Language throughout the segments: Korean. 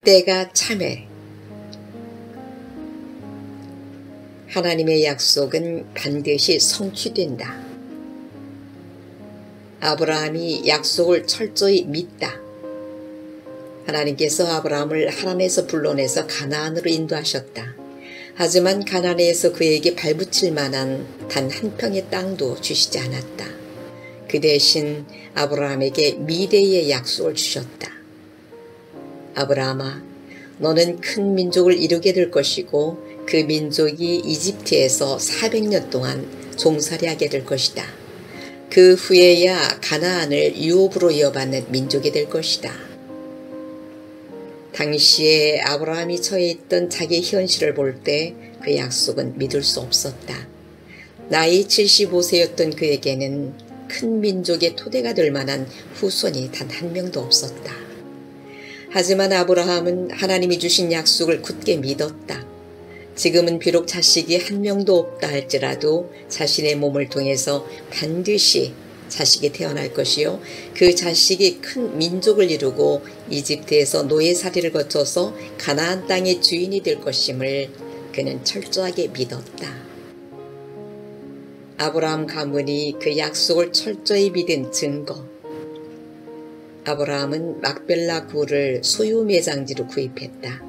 때가 참에 하나님의 약속은 반드시 성취된다. 아브라함이 약속을 철저히 믿다. 하나님께서 아브라함을 하란에서 불러내서 가나안으로 인도하셨다. 하지만 가나안에서 그에게 발붙일 만한 단 한 평의 땅도 주시지 않았다. 그 대신 아브라함에게 미래의 약속을 주셨다. 아브라함아, 너는 큰 민족을 이루게 될 것이고 그 민족이 이집트에서 400년 동안 종살이하게 될 것이다. 그 후에야 가나안을 유업으로 이어받는 민족이 될 것이다. 당시에 아브라함이 처해 있던 자기의 현실을 볼 때 그 약속은 믿을 수 없었다. 나이 75세였던 그에게는 큰 민족의 토대가 될 만한 후손이 단 한 명도 없었다. 하지만 아브라함은 하나님이 주신 약속을 굳게 믿었다. 지금은 비록 자식이 한 명도 없다 할지라도 자신의 몸을 통해서 반드시 자식이 태어날 것이요 그 자식이 큰 민족을 이루고 이집트에서 노예살이를 거쳐서 가나안 땅의 주인이 될 것임을 그는 철저하게 믿었다. 아브라함 가문이 그 약속을 철저히 믿은 증거. 아브라함은 막벨라 굴을 소유 매장지로 구입했다.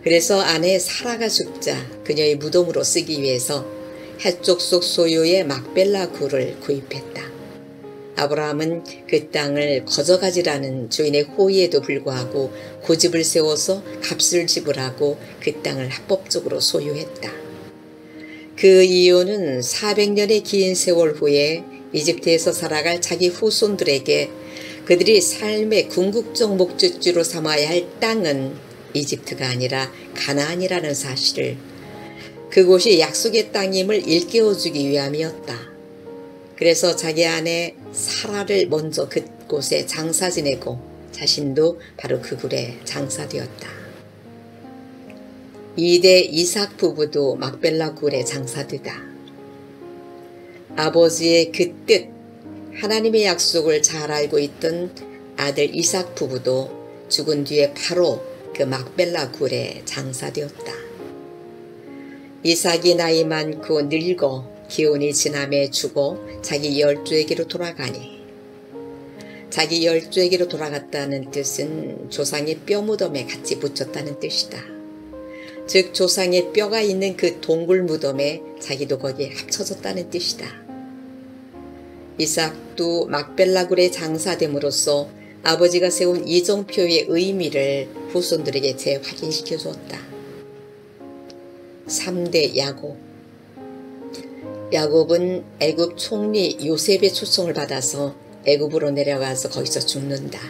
그래서 아내 사라가 죽자 그녀의 무덤으로 쓰기 위해서 해쪽 속 소유의 막벨라 굴을 구입했다. 아브라함은 그 땅을 거저가지라는 주인의 호의에도 불구하고 고집을 세워서 값을 지불하고 그 땅을 합법적으로 소유했다. 그 이유는 400년의 긴 세월 후에 이집트에서 살아갈 자기 후손들에게 그들이 삶의 궁극적 목적지로 삼아야 할 땅은 이집트가 아니라 가나안이라는 사실을, 그곳이 약속의 땅임을 일깨워주기 위함이었다. 그래서 자기 아내 사라를 먼저 그곳에 장사 지내고 자신도 바로 그 굴에 장사되었다. 2대 이삭 부부도 막벨라 굴에 장사되다. 아버지의 그 뜻, 하나님의 약속을 잘 알고 있던 아들 이삭 부부도 죽은 뒤에 바로 그 막벨라 굴에 장사되었다. 이삭이 나이 많고 늙어 기운이 지남에 죽어 자기 열조에게로 돌아가니, 자기 열조에게로 돌아갔다는 뜻은 조상의 뼈 무덤에 같이 묻혔다는 뜻이다. 즉 조상의 뼈가 있는 그 동굴 무덤에 자기도 거기에 합쳐졌다는 뜻이다. 이삭도 막벨라 굴에 장사됨으로써 아버지가 세운 이정표의 의미를 후손들에게 재확인시켜 주었다. 3대 야곱. 야곱은 애굽 총리 요셉의 초청을 받아서 애굽으로 내려가서 거기서 죽는다.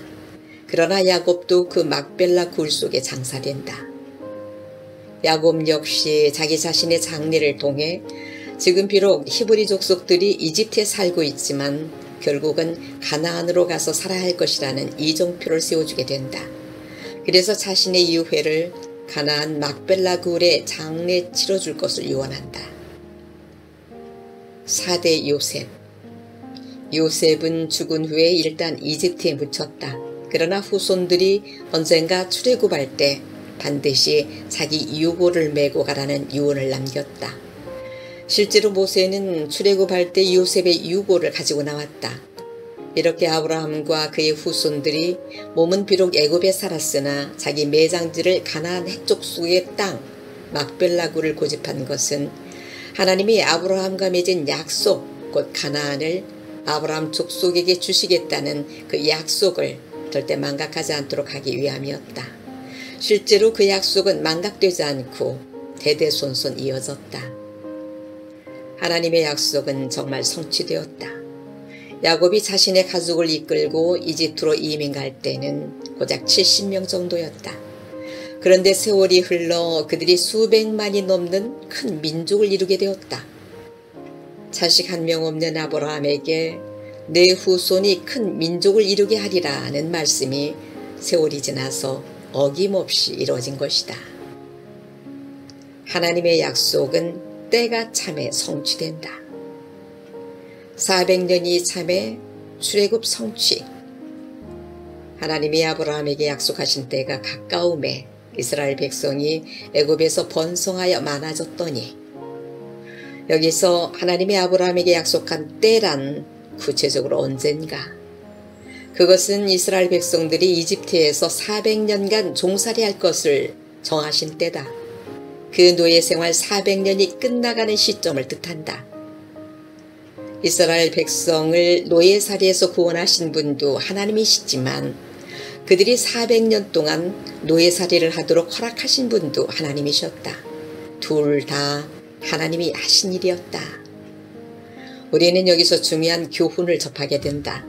그러나 야곱도 그 막벨라 굴 속에 장사된다. 야곱 역시 자기 자신의 장래를 통해 지금 비록 히브리 족속들이 이집트에 살고 있지만 결국은 가나안으로 가서 살아야 할 것이라는 이정표를 세워주게 된다. 그래서 자신의 유해를 가나안 막벨라 굴에 장례 치러줄 것을 유언한다. 4대 요셉. 요셉은 죽은 후에 일단 이집트에 묻혔다. 그러나 후손들이 언젠가 출애굽할 때 반드시 자기 유고를 메고 가라는 유언을 남겼다. 실제로 모세는 출애굽할 때 요셉의 유고를 가지고 나왔다. 이렇게 아브라함과 그의 후손들이 몸은 비록 애굽에 살았으나 자기 매장지를 가나안 해쪽 속의 땅 막벨라 굴을 고집한 것은 하나님이 아브라함과 맺은 약속, 곧 가나안을 아브라함 족속에게 주시겠다는 그 약속을 절대 망각하지 않도록 하기 위함이었다. 실제로 그 약속은 망각되지 않고 대대손손 이어졌다. 하나님의 약속은 정말 성취되었다. 야곱이 자신의 가족을 이끌고 이집트로 이민 갈 때는 고작 70명 정도였다. 그런데 세월이 흘러 그들이 수백만이 넘는 큰 민족을 이루게 되었다. 자식 한 명 없는 아브라함에게 내 후손이 큰 민족을 이루게 하리라는 말씀이 세월이 지나서 어김없이 이루어진 것이다. 하나님의 약속은 때가 참에 성취된다. 400년이 참에 출애굽 성취. 하나님이 아브라함에게 약속하신 때가 가까움에 이스라엘 백성이 애굽에서 번성하여 많아졌더니 여기서 하나님이 아브라함에게 약속한 때란 구체적으로 언젠가? 그것은 이스라엘 백성들이 이집트에서 400년간 종살이할 것을 정하신 때다. 그 노예 생활 400년이 끝나가는 시점을 뜻한다. 이스라엘 백성을 노예살이에서 구원하신 분도 하나님이시지만 그들이 400년 동안 노예살이를 하도록 허락하신 분도 하나님이셨다. 둘 다 하나님이 하신 일이었다. 우리는 여기서 중요한 교훈을 접하게 된다.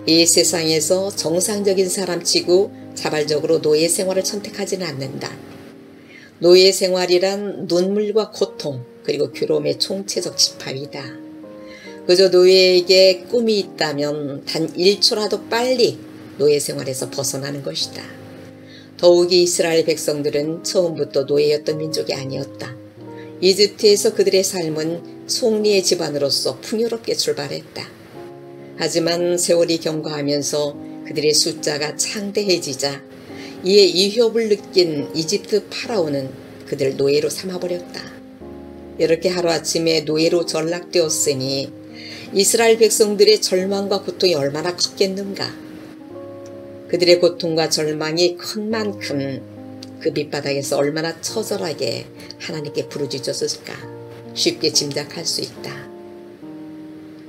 이 세상에서 정상적인 사람치고 자발적으로 노예 생활을 선택하지는 않는다. 노예 생활이란 눈물과 고통 그리고 괴로움의 총체적 집합이다. 그저 노예에게 꿈이 있다면 단 1초라도 빨리 노예 생활에서 벗어나는 것이다. 더욱이 이스라엘 백성들은 처음부터 노예였던 민족이 아니었다. 이집트에서 그들의 삶은 송리의 집안으로서 풍요롭게 출발했다. 하지만 세월이 경과하면서 그들의 숫자가 창대해지자 이에 위협을 느낀 이집트 파라오는 그들을 노예로 삼아버렸다. 이렇게 하루아침에 노예로 전락되었으니 이스라엘 백성들의 절망과 고통이 얼마나 컸겠는가. 그들의 고통과 절망이 큰 만큼 그 밑바닥에서 얼마나 처절하게 하나님께 부르짖었을까 쉽게 짐작할 수 있다.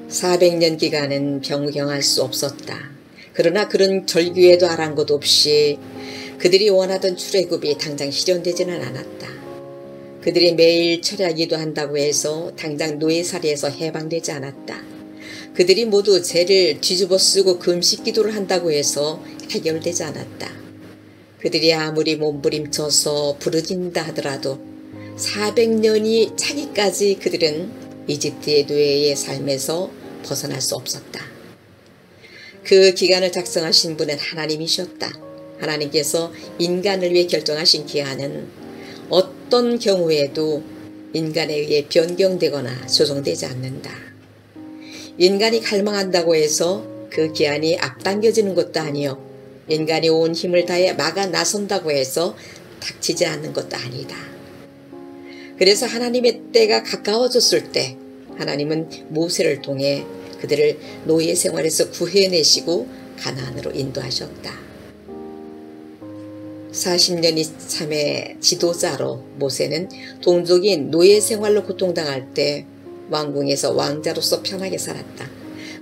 400년 기간은 변경할 수 없었다. 그러나 그런 절규에도 아랑곳 없이 그들이 원하던 출애굽이 당장 실현되지는 않았다. 그들이 매일 철야기도 한다고 해서 당장 노예살이에서 해방되지 않았다. 그들이 모두 죄를 뒤집어 쓰고 금식기도를 한다고 해서 해결되지 않았다. 그들이 아무리 몸부림쳐서 부르짖는다 하더라도 400년이 차기까지 그들은 이집트의 노예의 삶에서 벗어날 수 없었다. 그 기간을 작성하신 분은 하나님이셨다. 하나님께서 인간을 위해 결정하신 기한은 어떤 경우에도 인간에 의해 변경되거나 조정되지 않는다. 인간이 갈망한다고 해서 그 기한이 앞당겨지는 것도 아니요 인간이 온 힘을 다해 막아 나선다고 해서 닥치지 않는 것도 아니다. 그래서 하나님의 때가 가까워졌을 때 하나님은 모세를 통해 그들을 노예 생활에서 구해내시고 가나안으로 인도하셨다. 40년이 참의 지도자로 모세는 동족인 노예 생활로 고통당할 때 왕궁에서 왕자로서 편하게 살았다.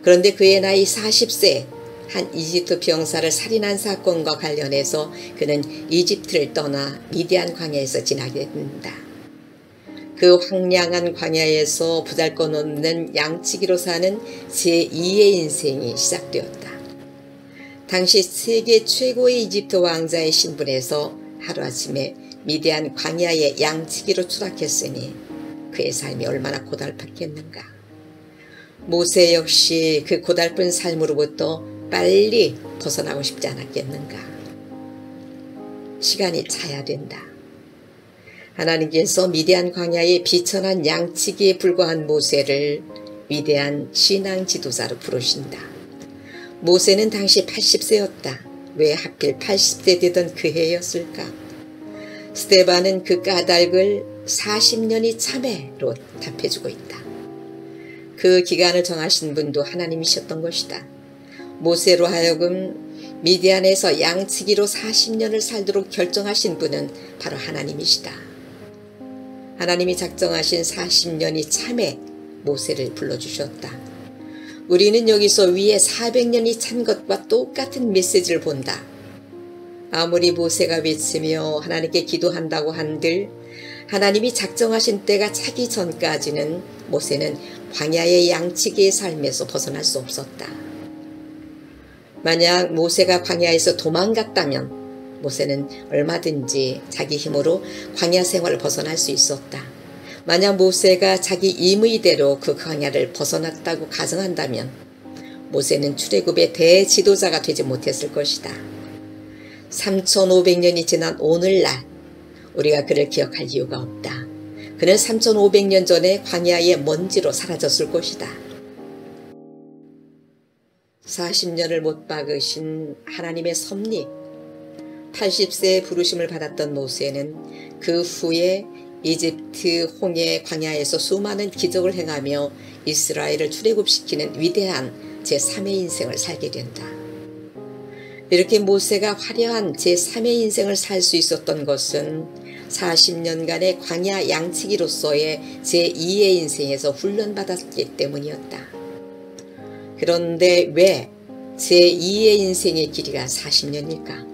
그런데 그의 나이 40세 한 이집트 병사를 살인한 사건과 관련해서 그는 이집트를 떠나 미디안 광야에서 지나게 된다. 그 황량한 광야에서 보잘것없는 양치기로 사는 제2의 인생이 시작되었다. 당시 세계 최고의 이집트 왕자의 신분에서 하루아침에 미디안 광야의 양치기로 추락했으니 그의 삶이 얼마나 고달팠겠는가. 모세 역시 그 고달픈 삶으로부터 빨리 벗어나고 싶지 않았겠는가. 시간이 차야 된다. 하나님께서 미디안 광야의 비천한 양치기에 불과한 모세를 위대한 신앙 지도자로 부르신다. 모세는 당시 80세였다. 왜 하필 80세 되던 그 해였을까? 스데반은 그 까닭을 40년이 참회로 답해주고 있다. 그 기간을 정하신 분도 하나님이셨던 것이다. 모세로 하여금 미디안에서 양치기로 40년을 살도록 결정하신 분은 바로 하나님이시다. 하나님이 작정하신 40년이 참에 모세를 불러주셨다. 우리는 여기서 위에 400년이 찬 것과 똑같은 메시지를 본다. 아무리 모세가 외치며 하나님께 기도한다고 한들 하나님이 작정하신 때가 차기 전까지는 모세는 광야의 양치기의 삶에서 벗어날 수 없었다. 만약 모세가 광야에서 도망갔다면 모세는 얼마든지 자기 힘으로 광야 생활을 벗어날 수 있었다. 만약 모세가 자기 임의대로 그 광야를 벗어났다고 가정한다면 모세는 출애굽의 대지도자가 되지 못했을 것이다. 3500년이 지난 오늘날 우리가 그를 기억할 이유가 없다. 그는 3500년 전에 광야의 먼지로 사라졌을 것이다. 40년을 못 박으신 하나님의 섭리, 80세에 부르심을 받았던 모세는 그 후에 이집트 홍해 광야에서 수많은 기적을 행하며 이스라엘을 출애굽시키는 위대한 제3의 인생을 살게 된다. 이렇게 모세가 화려한 제3의 인생을 살 수 있었던 것은 40년간의 광야 양치기로서의 제2의 인생에서 훈련받았기 때문이었다. 그런데 왜 제2의 인생의 길이가 40년일까?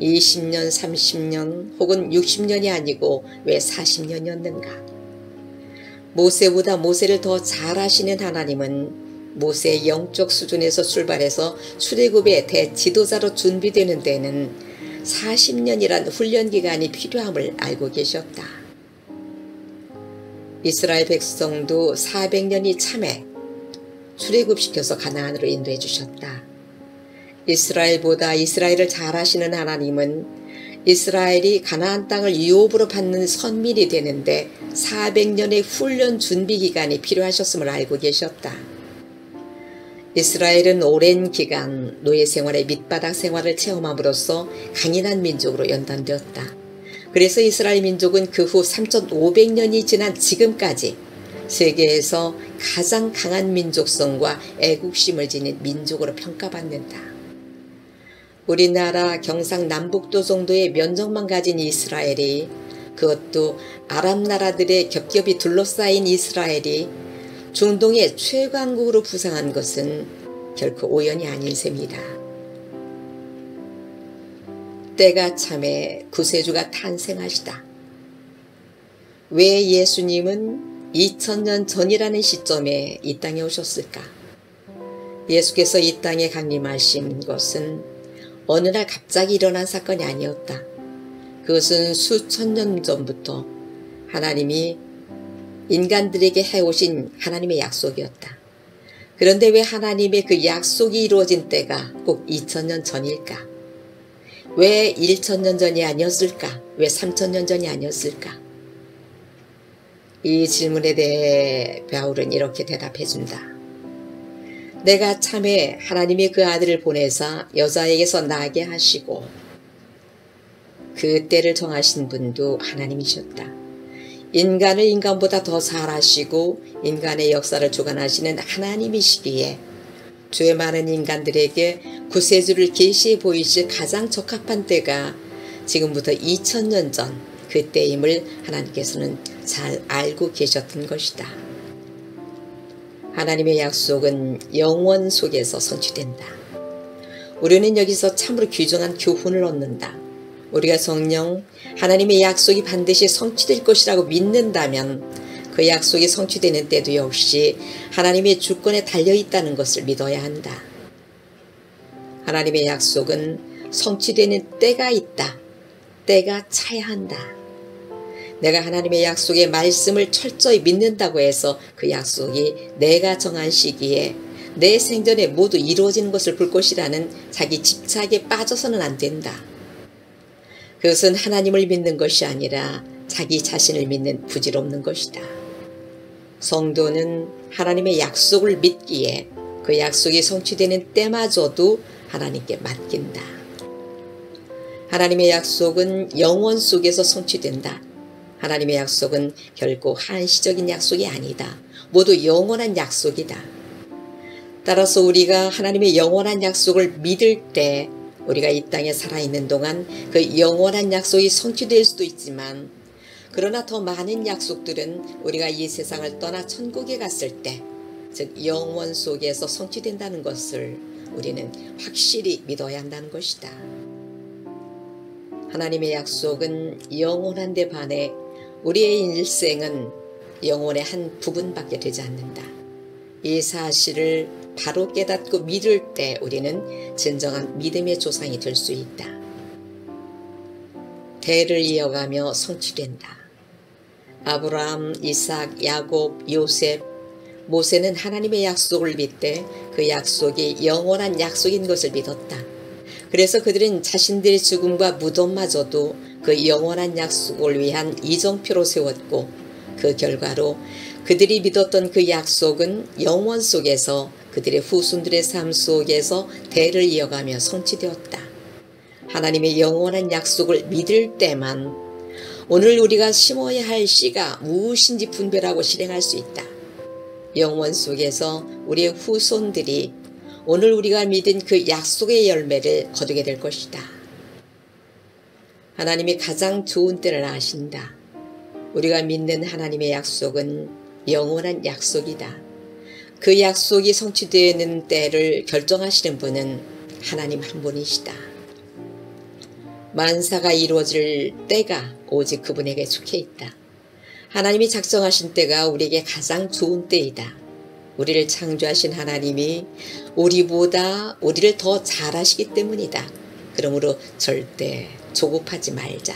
20년, 30년 혹은 60년이 아니고 왜 40년이었는가? 모세보다 모세를 더 잘 아시는 하나님은 모세의 영적 수준에서 출발해서 출애굽의 대지도자로 준비되는 데는 40년이란 훈련기간이 필요함을 알고 계셨다. 이스라엘 백성도 400년이 참에 출애굽시켜서 가나안으로 인도해 주셨다. 이스라엘보다 이스라엘을 잘 아시는 하나님은 이스라엘이 가나안 땅을 유업으로 받는 선민이 되는데 400년의 훈련 준비 기간이 필요하셨음을 알고 계셨다. 이스라엘은 오랜 기간 노예 생활의 밑바닥 생활을 체험함으로써 강인한 민족으로 연단되었다. 그래서 이스라엘 민족은 그 후 3500년이 지난 지금까지 세계에서 가장 강한 민족성과 애국심을 지닌 민족으로 평가받는다. 우리나라 경상남북도 정도의 면적만 가진 이스라엘이, 그것도 아랍 나라들의 겹겹이 둘러싸인 이스라엘이 중동의 최강국으로 부상한 것은 결코 우연이 아닌 셈이다. 때가 참에 구세주가 탄생하시다. 왜 예수님은 2000년 전이라는 시점에 이 땅에 오셨을까? 예수께서 이 땅에 강림하신 것은 어느 날 갑자기 일어난 사건이 아니었다. 그것은 수천 년 전부터 하나님이 인간들에게 해오신 하나님의 약속이었다. 그런데 왜 하나님의 그 약속이 이루어진 때가 꼭 2000년 전일까? 왜 1000년 전이 아니었을까? 왜 3000년 전이 아니었을까? 이 질문에 대해 바울은 이렇게 대답해준다. 내가 참에 하나님이 그 아들을 보내사 여자에게서 나게 하시고 그 때를 정하신 분도 하나님이셨다. 인간을 인간보다 더 잘 아시고 인간의 역사를 주관하시는 하나님이시기에 죄 많은 인간들에게 구세주를 계시해 보이실 가장 적합한 때가 지금부터 2000년 전 그때임을 하나님께서는 잘 알고 계셨던 것이다. 하나님의 약속은 영원 속에서 성취된다. 우리는 여기서 참으로 귀중한 교훈을 얻는다. 우리가 성령 하나님의 약속이 반드시 성취될 것이라고 믿는다면 그 약속이 성취되는 때도 역시 하나님의 주권에 달려있다는 것을 믿어야 한다. 하나님의 약속은 성취되는 때가 있다. 때가 차야 한다. 내가 하나님의 약속의 말씀을 철저히 믿는다고 해서 그 약속이 내가 정한 시기에 내 생전에 모두 이루어지는 것을 볼 것이라는 자기 집착에 빠져서는 안 된다. 그것은 하나님을 믿는 것이 아니라 자기 자신을 믿는 부질없는 것이다. 성도는 하나님의 약속을 믿기에 그 약속이 성취되는 때마저도 하나님께 맡긴다. 하나님의 약속은 영원 속에서 성취된다. 하나님의 약속은 결코 한시적인 약속이 아니다. 모두 영원한 약속이다. 따라서 우리가 하나님의 영원한 약속을 믿을 때 우리가 이 땅에 살아있는 동안 그 영원한 약속이 성취될 수도 있지만, 그러나 더 많은 약속들은 우리가 이 세상을 떠나 천국에 갔을 때, 즉 영원 속에서 성취된다는 것을 우리는 확실히 믿어야 한다는 것이다. 하나님의 약속은 영원한 데 반해 우리의 일생은 영혼의 한 부분밖에 되지 않는다. 이 사실을 바로 깨닫고 믿을 때 우리는 진정한 믿음의 조상이 될 수 있다. 대를 이어가며 성취된다. 아브라함, 이삭, 야곱, 요셉, 모세는 하나님의 약속을 믿되 그 약속이 영원한 약속인 것을 믿었다. 그래서 그들은 자신들의 죽음과 무덤마저도 그 영원한 약속을 위한 이정표로 세웠고, 그 결과로 그들이 믿었던 그 약속은 영원 속에서 그들의 후손들의 삶 속에서 대를 이어가며 성취되었다. 하나님의 영원한 약속을 믿을 때만 오늘 우리가 심어야 할 씨가 무엇인지 분별하고 실행할 수 있다. 영원 속에서 우리의 후손들이 오늘 우리가 믿은 그 약속의 열매를 거두게 될 것이다. 하나님이 가장 좋은 때를 아신다. 우리가 믿는 하나님의 약속은 영원한 약속이다. 그 약속이 성취되는 때를 결정하시는 분은 하나님 한 분이시다. 만사가 이루어질 때가 오직 그분에게 속해 있다. 하나님이 작정하신 때가 우리에게 가장 좋은 때이다. 우리를 창조하신 하나님이 우리보다 우리를 더 잘하시기 때문이다. 그러므로 절대 조급하지 말자.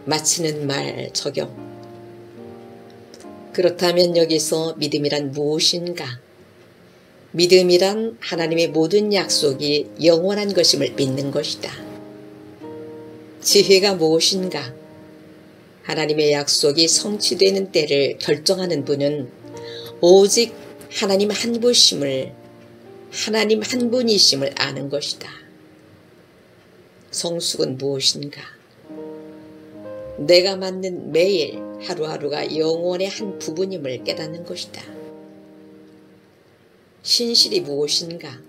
마치는 말 적용. 그렇다면 여기서 믿음이란 무엇인가? 믿음이란 하나님의 모든 약속이 영원한 것임을 믿는 것이다. 지혜가 무엇인가? 하나님의 약속이 성취되는 때를 결정하는 분은 오직 하나님 한 분이심을 아는 것이다. 성숙은 무엇인가? 내가 맞는 매일 하루하루가 영혼의 한 부분임을 깨닫는 것이다. 신실이 무엇인가?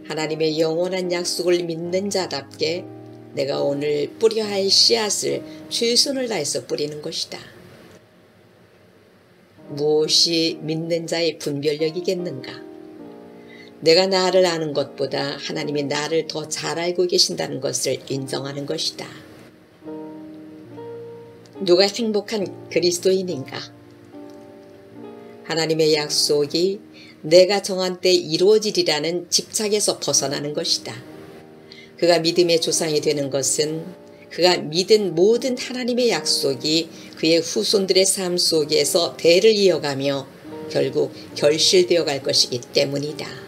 하나님의 영원한 약속을 믿는 자답게 내가 오늘 뿌려야 할 씨앗을 최선을 다해서 뿌리는 것이다. 무엇이 믿는 자의 분별력이겠는가? 내가 나를 아는 것보다 하나님이 나를 더 잘 알고 계신다는 것을 인정하는 것이다. 누가 행복한 그리스도인인가? 하나님의 약속이 내가 정한 때 이루어지리라는 집착에서 벗어나는 것이다. 그가 믿음의 조상이 되는 것은 그가 믿은 모든 하나님의 약속이 그의 후손들의 삶 속에서 대를 이어가며 결국 결실되어 갈 것이기 때문이다.